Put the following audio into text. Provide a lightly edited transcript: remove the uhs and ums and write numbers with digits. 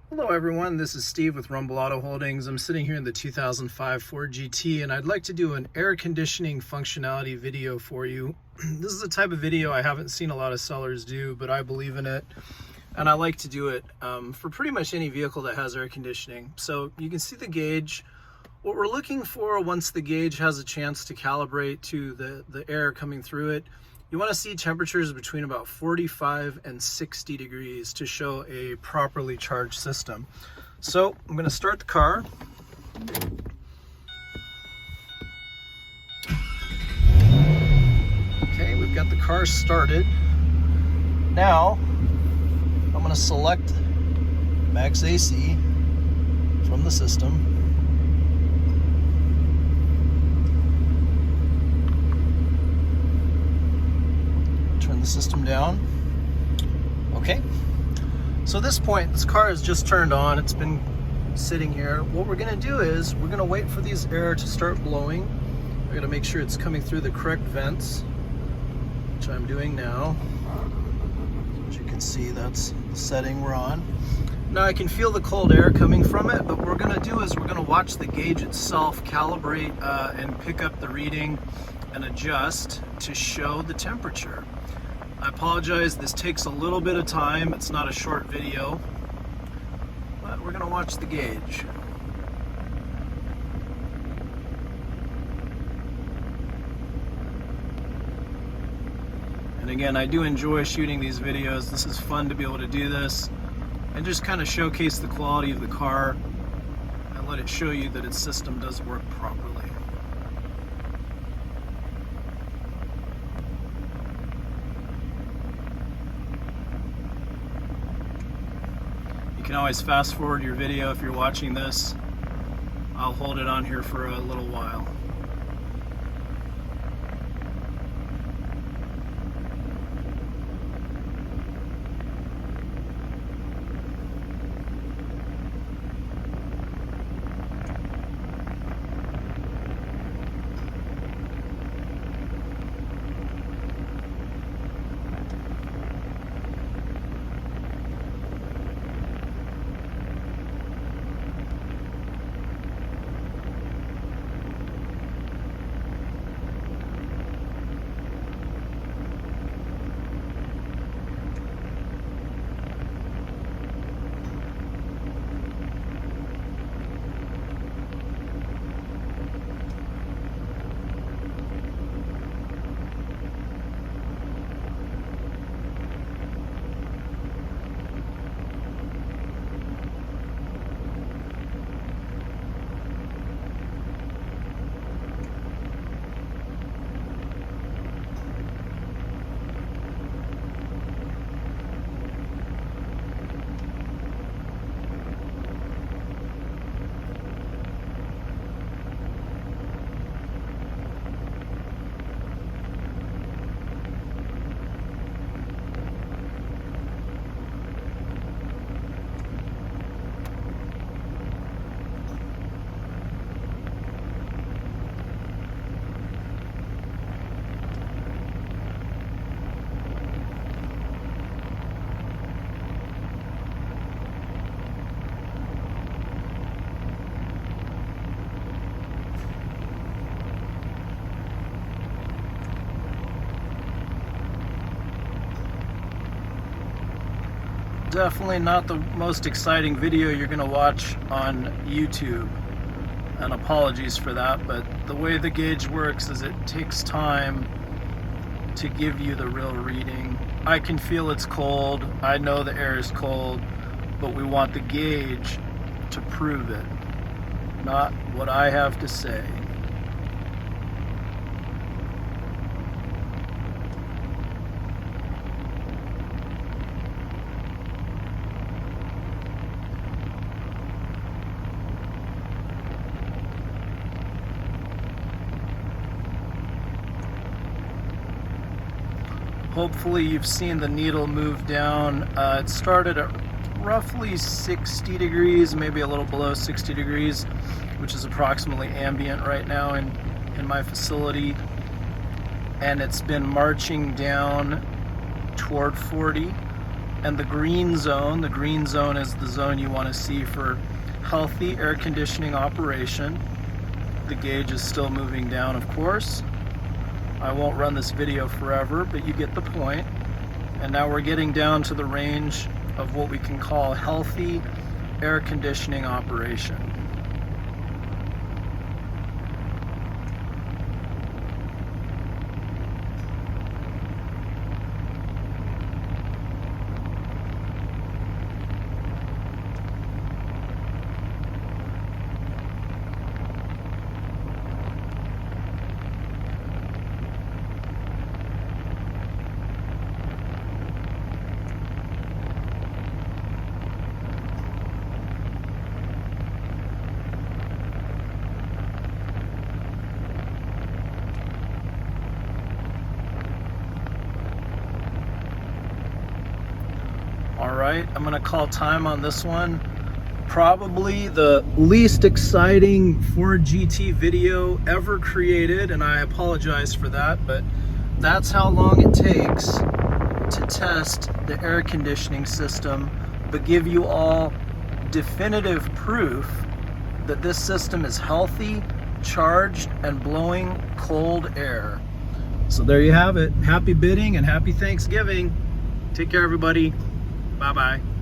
Hello everyone, this is Steve with Rumble Auto Holdings. I'm sitting here in the 2005 Ford GT and I'd like to do an air conditioning functionality video for you. This is the type of video I haven't seen a lot of sellers do, but I believe in it and I like to do it for pretty much any vehicle that has air conditioning. So you can see the gauge. What we're looking for once the gauge has a chance to calibrate to the air coming through it, you want to see temperatures between about 45 and 60 degrees to show a properly charged system. So I'm going to start the car. Okay, we've got the car started. Now I'm going to select Max AC from the system. Turn the system down. Okay, so at this point this car is just turned on. It's been sitting here. What we're going to do is we're going to wait for these air to start blowing. We're going to make sure it's coming through the correct vents, which I'm doing now. As you can see, that's the setting we're on. Now I can feel the cold air coming from it, but what we're going to do is we're going to watch the gauge itself calibrate and pick up the reading and adjust to show the temperature. I apologize, this takes a little bit of time. It's not a short video, but we're going to watch the gauge. And again, I do enjoy shooting these videos. This is fun to be able to do this and just kind of showcase the quality of the car and let it show you that its system does work properly. You can always fast forward your video if you're watching this. I'll hold it on here for a little while. Definitely not the most exciting video you're going to watch on YouTube, and apologies for that, but the way the gauge works is it takes time to give you the real reading. I can feel it's cold, I know the air is cold, but we want the gauge to prove it, not what I have to say. Hopefully you've seen the needle move down. It started at roughly 60 degrees, maybe a little below 60 degrees, which is approximately ambient right now in my facility. And it's been marching down toward 40. and the green zone. The green zone is the zone you want to see for healthy air conditioning operation. The gauge is still moving down, of course. I won't run this video forever, but you get the point. And now we're getting down to the range of what we can call healthy air conditioning operation. All right, I'm gonna call time on this one. Probably the least exciting Ford GT video ever created, and I apologize for that, but that's how long it takes to test the air conditioning system, but give you all definitive proof that this system is healthy, charged, and blowing cold air. So there you have it. Happy bidding and happy Thanksgiving. Take care, everybody. Bye-bye.